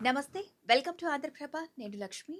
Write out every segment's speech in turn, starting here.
నమస్తే. Welcome to Andhra Prabha. నేను Lakshmi.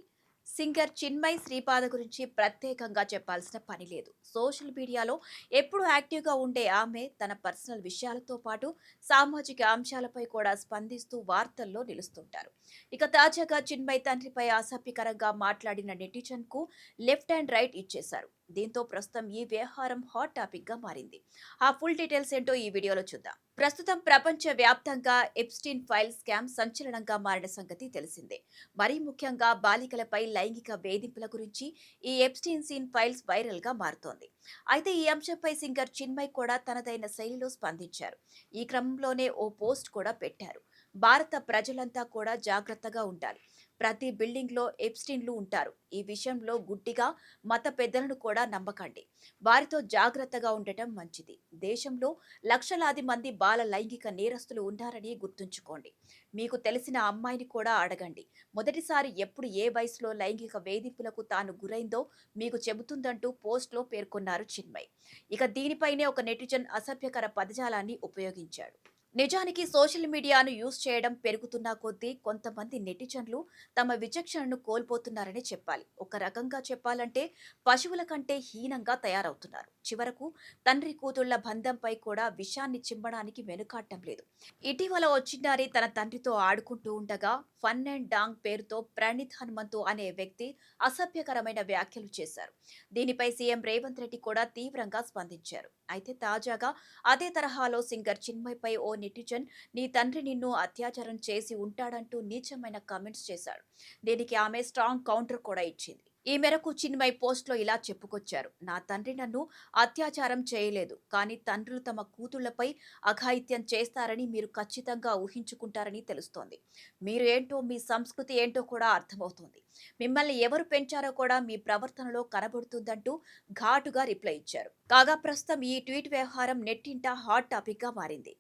Singer Chinmayi Sripada గురించి ప్రత్యేకంగా చెప్పాల్సిన పని లేదు. సోషల్ మీడియాలో ఎప్పుడూ యాక్టివ్‌గా ఉండే ఆమె తన పర్సనల్ విషయాలతో పాటు సామాజిక అంశాలపై కూడా స్పందిస్తూ వార్తల్లో నిలుస్తుంటారు. ఇక తాజాగా చిన్మయి తండ్రిపై అసభ్యకరంగా మాట్లాడిన నెటిజన్‌కు లెఫ్ట్ అండ్ రైట్ ఇచ్చేశారు. దీంతో ప్రస్తుతం ఈ వ్యవహారం హాట్ టాపిక్‌గా మారింది. ఆ ఫుల్ డీటెయిల్స్ ఏంటో ఈ వీడియోలో చూద్దాం. ప్రస్తుతం ప్రపంచ వ్యాప్తంగా ఎప్స్టీన్ ఫైల్ స్కామ్ సంచలనంగా మారిన సంగతి తెలిసిందే. మరీ ముఖ్యంగా బాలికలపై లైంగిక వేధింపుల గురించి ఈ ఎప్స్టీన్ సీన్ ఫైల్స్ వైరల్ గా మారుతోంది. అయితే ఈ అంశంపై సింగర్ చిన్మయ్ కూడా తనదైన శైలిలో స్పందించారు. ఈ క్రమంలోనే ఓ పోస్ట్ కూడా పెట్టారు. భారత ప్రజలంతా కూడా జాగ్రత్తగా ఉండాలి. ప్రతి బిల్డింగ్ లో ఎప్స్టీన్లు ఉంటారు. ఈ విషయంలో గుడ్డిగా మత పెద్దలను కూడా నమ్మకండి. వారితో జాగ్రత్తగా ఉండటం మంచిది. దేశంలో లక్షలాది మంది బాల లైంగిక నేరస్తులు ఉన్నారని గుర్తుంచుకోండి. మీకు తెలిసిన అమ్మాయిని కూడా అడగండి. మొదటిసారి ఎప్పుడు ఏ వయసులో లైంగిక వేధింపులకు తాను గురైందో మీకు చెబుతుందంటూ పోస్ట్లో పేర్కొన్నారు చిన్మయ్. ఇక దీనిపైనే ఒక నెటిజన్ అసభ్యకర పదజాలాన్ని ఉపయోగించాడు. నిజానికి సోషల్ మీడియాను యూజ్ చేయడం పెరుగుతున్న కొద్దీ కొంతమంది నెటిజన్లు తమ విచక్షణను కోల్పోతున్నారని చెప్పాలి. ఒక రకంగా చెప్పాలంటే పశువుల కంటే హీనంగా తయారవుతున్నారు. చివరకు తండ్రి కూతుళ్ల బంధంపై కూడా విషాన్ని చిమ్మడానికి వెనుకాడటం లేదు. ఇటీవల ఓ చిన్నారి తన తండ్రితో ఆడుకుంటూ ఉండగా ఫన్ అండ్ డాంగ్ పేరుతో ప్రణీత్ హనుమంతు అనే వ్యక్తి అసభ్యకరమైన వ్యాఖ్యలు చేశారు. దీనిపై సీఎం రేవంత్ రెడ్డి కూడా తీవ్రంగా స్పందించారు. అయితే తాజాగా అదే తరహాలో సింగర్ చిన్మయ్పై ఓ నెటిజన్ నీ తండ్రి నిన్ను అత్యాచారం చేసి ఉంటాడంటూ నీచమైన కామెంట్స్ చేశాడు. దీనికి ఆమె స్ట్రాంగ్ కౌంటర్ కూడా ఇచ్చింది. ఈ మేరకు చిన్మయ్ పోస్ట్లో ఇలా చెప్పుకొచ్చారు. నా తండ్రి నన్ను అత్యాచారం చేయలేదు. కానీ తండ్రులు తమ కూతుళ్లపై అఘాయిత్యం చేస్తారని మీరు ఖచ్చితంగా ఊహించుకుంటారని తెలుస్తోంది. మీరు ఏంటో మీ సంస్కృతి ఏంటో కూడా అర్థమవుతోంది. మిమ్మల్ని ఎవరు పెంచారో కూడా మీ ప్రవర్తనలో కనబడుతుందంటూ ఘాటుగా రిప్లై ఇచ్చారు. కాగా ప్రస్తుతం ఈ ట్వీట్ వ్యవహారం నెట్టింట హాట్ టాపిక్ గా మారింది.